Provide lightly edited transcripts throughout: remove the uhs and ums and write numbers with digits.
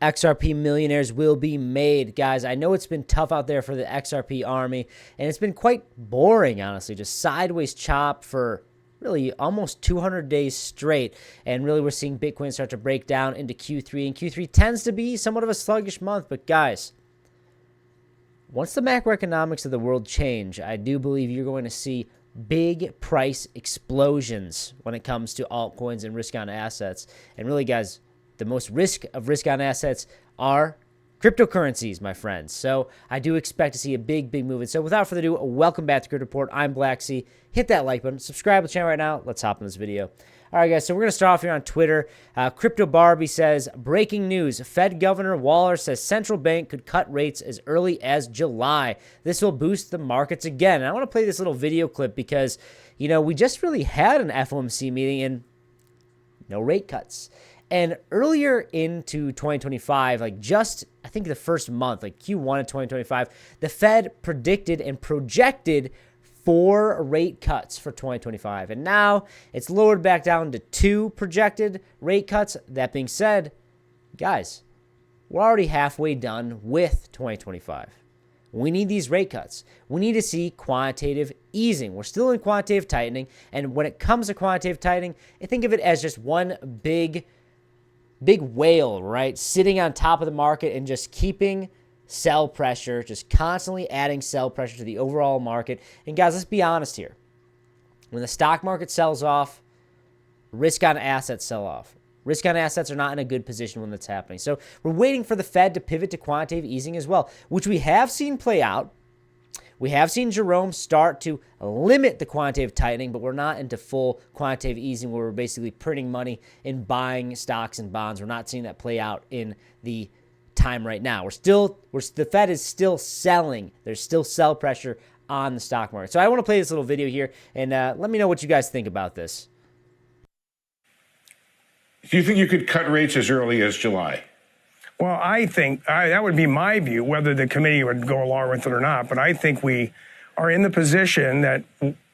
XRP millionaires will be made. Guys, I know it's been tough out there for the XRP army, and it's been quite boring, honestly. Just sideways chop for really almost 200 days straight. And really, we're seeing Bitcoin start to break down into Q3. And Q3 tends to be somewhat of a sluggish month. But guys, once the macroeconomics of the world change, I do believe you're going to see big price explosions when it comes to altcoins and risk-on assets. And really, guys, the most risk-on assets are cryptocurrencies, my friends. So I do expect to see a big move. And so without further ado, welcome back to Crypto Report. I'm Blacksea. Hit that like button. Subscribe to the channel right now. Let's hop in this video. All right, guys, so we're going to start off here on Twitter. Crypto Barbie says, breaking news. Fed Governor Waller says central bank could cut rates as early as July. This will boost the markets again. And I want to play this little video clip because, you know, we just really had an FOMC meeting and no rate cuts. And earlier into 2025, like just, I think the first month, like Q1 of 2025, the Fed predicted and projected 4 rate cuts for 2025. And now it's lowered back down to 2 projected rate cuts. That being said, guys, we're already halfway done with 2025. We need these rate cuts. We need to see quantitative easing. We're still in quantitative tightening. And when it comes to quantitative tightening, I think of it as just one big whale, right? Sitting on top of the market and just keeping sell pressure, just constantly adding sell pressure to the overall market. And guys, let's be honest here. When the stock market sells off, risk on assets sell off. Risk on assets are not in a good position when that's happening. So we're waiting for the Fed to pivot to quantitative easing as well, which we have seen play out. We have seen Jerome start to limit the quantitative tightening, but we're not into full quantitative easing where we're basically printing money and buying stocks and bonds. We're not seeing that play out in the time right now. The Fed is still selling. There's still sell pressure on the stock market. So I want to play this little video here and let me know what you guys think about this. Do you think you could cut rates as early as July? Well, I think that would be my view, whether the committee would go along with it or not. But I think we are in the position that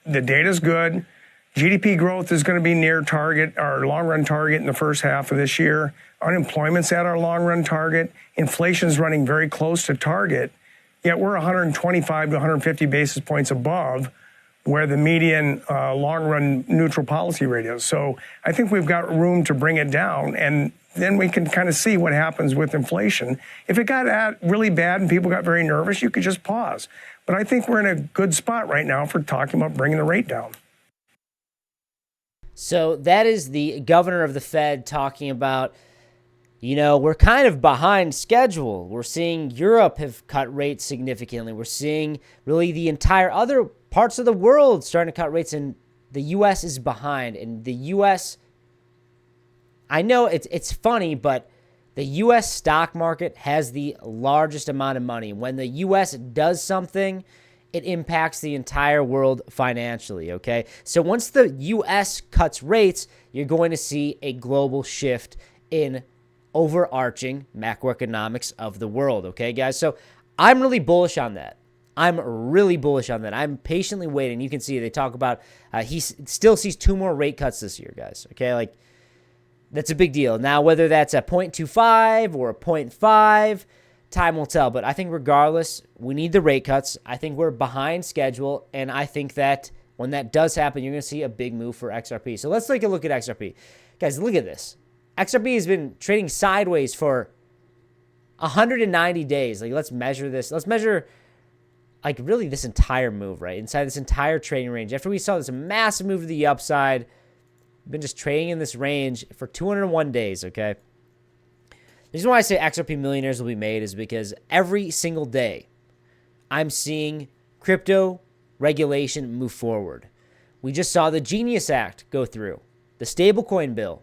the data is good. GDP growth is going to be near target, our long-run target in the first half of this year. Unemployment's at our long-run target. Inflation's running very close to target. Yet we're 125 to 150 basis points above where the median long-run neutral policy rate is. So I think we've got room to bring it down, and then we can kind of see what happens with inflation. If it got really bad and people got very nervous, you could just pause. But I think we're in a good spot right now for talking about bringing the rate down. So that is the governor of the Fed talking about, you know, we're kind of behind schedule. We're seeing Europe have cut rates significantly. We're seeing really the entire other parts of the world starting to cut rates, and the U.S. is behind. And the U.S., I know it's funny, but the U.S. stock market has the largest amount of money. When the U.S. does something, it impacts the entire world financially, okay? So once the U.S. cuts rates, you're going to see a global shift in overarching macroeconomics of the world, okay, guys? So I'm really bullish on that. I'm really bullish on that. I'm patiently waiting. You can see they talk about he still sees 2 more rate cuts this year, guys, okay? Like, that's a big deal. Now, whether that's a 0.25 or a 0.5, time will tell. But I think regardless, we need the rate cuts. I think we're behind schedule, and I think that when that does happen, you're going to see a big move for XRP. So let's take a look at XRP. Guys, look at this. XRP has been trading sideways for 190 days. Like, let's measure this. Let's measure, like, really this entire move, right? Inside this entire trading range. After we saw this massive move to the upside, been just trading in this range for 201 days, okay? The reason why I say XRP Millionaires will be made is because every single day I'm seeing crypto regulation move forward. We just saw the Genius Act go through, the stablecoin bill.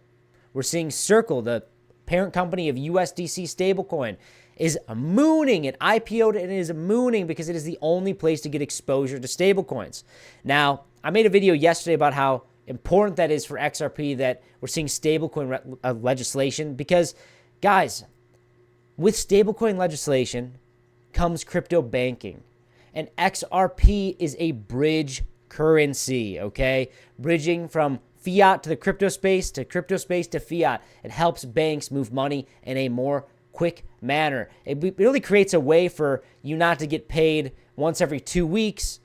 We're seeing Circle, the parent company of USDC stablecoin, is mooning. It IPO'd and it is mooning because it is the only place to get exposure to stablecoins. Now, I made a video yesterday about how important that is for XRP that we're seeing stablecoin legislation because, guys, with stablecoin legislation comes crypto banking, and XRP is a bridge currency, okay? Bridging from fiat to the crypto space to fiat. It helps banks move money in a more quick manner. It really creates a way for you not to get paid once every 2 weeks,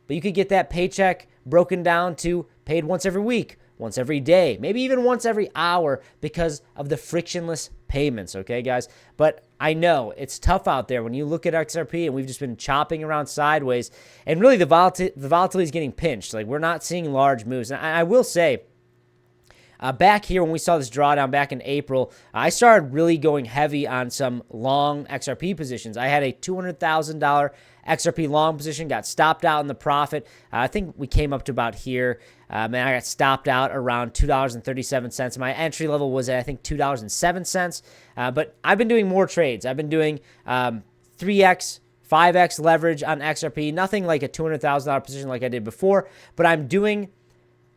but you could get that paycheck broken down to paid once every week, once every day, maybe even once every hour because of the frictionless payments, okay, guys? But I know it's tough out there when you look at XRP, and we've just been chopping around sideways, and really the volatility is getting pinched. Like, we're not seeing large moves. And I will say, back here when we saw this drawdown back in April, I started really going heavy on some long XRP positions. I had a $200,000 XRP long position, got stopped out in the profit. I think we came up to about here, and I got stopped out around $2.37. My entry level was at, I think, $2.07. But I've been doing more trades. I've been doing 3x, 5x leverage on XRP. Nothing like a $200,000 position like I did before, but I'm doing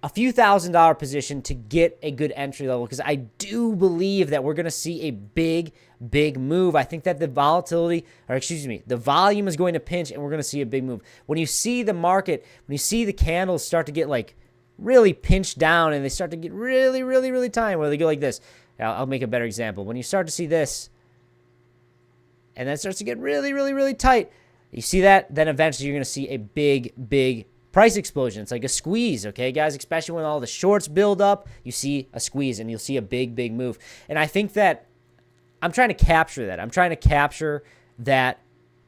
a few $1,000 position to get a good entry level because I do believe that we're going to see a big move. I think that the volume is going to pinch and we're going to see a big move. When you see the market, when you see the candles start to get like really pinched down and they start to get really tiny, where they go like this. I'll make a better example. When you start to see this and then it starts to get really tight, you see that, then eventually you're going to see a big price explosion. It's like a squeeze, okay, guys? Especially when all the shorts build up, you see a squeeze and you'll see a big move. And I think that I'm trying to capture that. I'm trying to capture that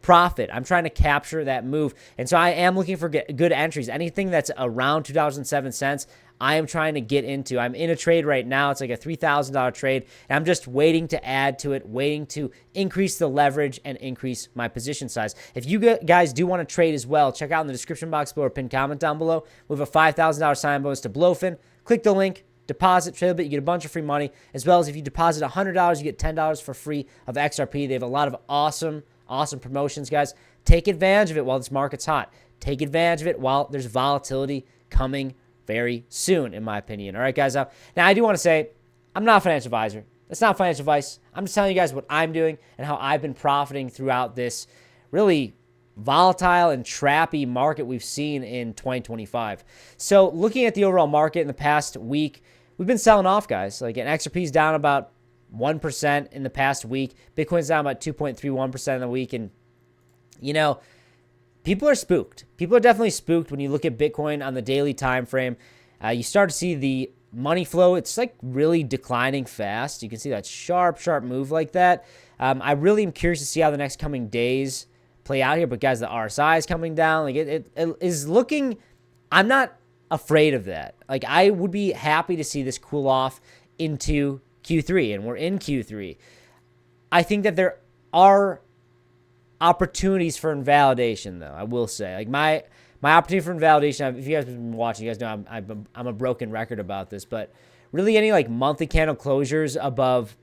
profit. I'm trying to capture that move. And so I am looking for good entries. Anything that's around 2007 I am trying to get into. I'm in a trade right now. It's like a $3,000 trade. And I'm just waiting to add to it, waiting to increase the leverage and increase my position size. If you guys do want to trade as well, check out in the description box below or pinned comment down below. We have a $5,000 sign bonus to Blowfin. Click the link, deposit, trade a bit, you get a bunch of free money. As well as if you deposit $100, you get $10 for free of XRP. They have a lot of awesome promotions, guys. Take advantage of it while this market's hot. Take advantage of it while there's volatility coming very soon, in my opinion. All right, guys. Now I do want to say, I'm not a financial advisor. That's not financial advice. I'm just telling you guys what I'm doing and how I've been profiting throughout this really volatile and trappy market we've seen in 2025. So looking at the overall market in the past week, we've been selling off, guys. Like, an XRP's down about 1% in the past week. Bitcoin's down about 2.31% in the week. And, you know, people are spooked. People are definitely spooked when you look at Bitcoin on the daily time frame. You start to see the money flow. It's like really declining fast. You can see that sharp move like that. I really am curious to see how the next coming days play out here. But guys, the RSI is coming down. Like, it is looking, I'm not afraid of that. Like, I would be happy to see this cool off into Q3, and we're in Q3. I think that there are opportunities for invalidation, though. I will say, like, my opportunity for invalidation, if you guys have been watching, you guys know I'm a broken record about this, but really any like monthly candle closures above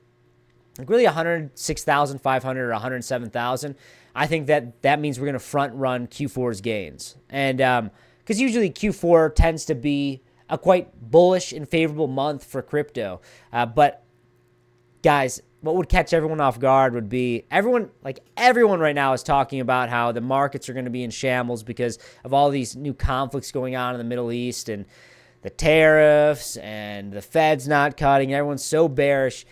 like really 106,500 or 107,000, I think that means we're going to front run Q4's gains. And because usually Q4 tends to be a quite bullish and favorable month for crypto. But guys, what would catch everyone off guard would be everyone right now is talking about how the markets are going to be in shambles because of all these new conflicts going on in the Middle East and the tariffs and the Fed's not cutting. Everyone's so bearish.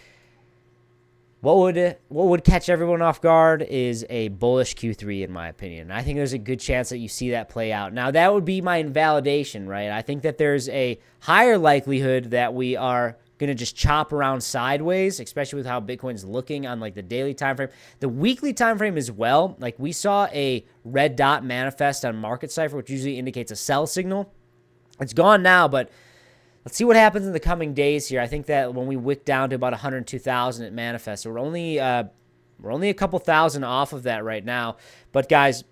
What would catch everyone off guard is a bullish Q3, in my opinion. I think there's a good chance that you see that play out. Now, that would be my invalidation, right? I think that there's a higher likelihood that we are going to just chop around sideways, especially with how Bitcoin's looking on like the daily time frame. The weekly time frame as well. Like, we saw a red dot manifest on Market Cipher, which usually indicates a sell signal. It's gone now, but let's see what happens in the coming days here. I think that when we wick down to about 102,000, it manifests. So we're only a couple thousand off of that right now. But guys,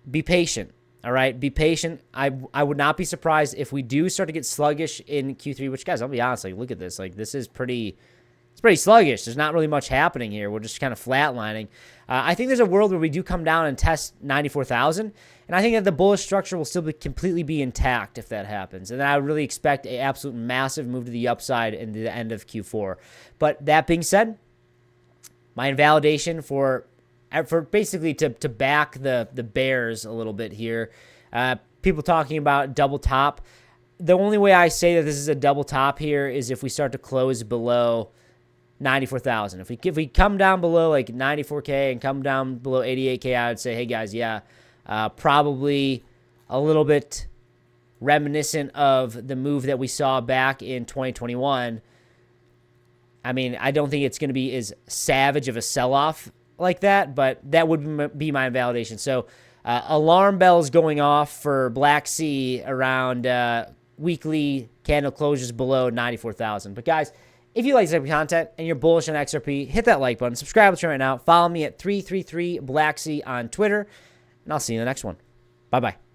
be patient. All right, be patient. I would not be surprised if we do start to get sluggish in Q3. Which, guys, I'll be honest. Like, look at this. Like, this is pretty sluggish. There's not really much happening here. We're just kind of flatlining. I think there's a world where we do come down and test 94,000. And I think that the bullish structure will still completely be intact if that happens. And then I would really expect an absolute massive move to the upside in the end of Q4. But that being said, my invalidation for basically to back the bears a little bit here. People talking about double top. The only way I say that this is a double top here is if we start to close below 94,000. If we come down below like 94K and come down below 88K, I would say, hey guys, yeah, probably a little bit reminiscent of the move that we saw back in 2021. I mean, I don't think it's going to be as savage of a sell-off like that, but that would be my validation. So alarm bells going off for Black Sea around weekly candle closures below 94,000. But guys, if you like this type of content and you're bullish on XRP, hit that like button. Subscribe to the channel right now. Follow me at 333 Black Sea on Twitter, and I'll see you in the next one. Bye-bye.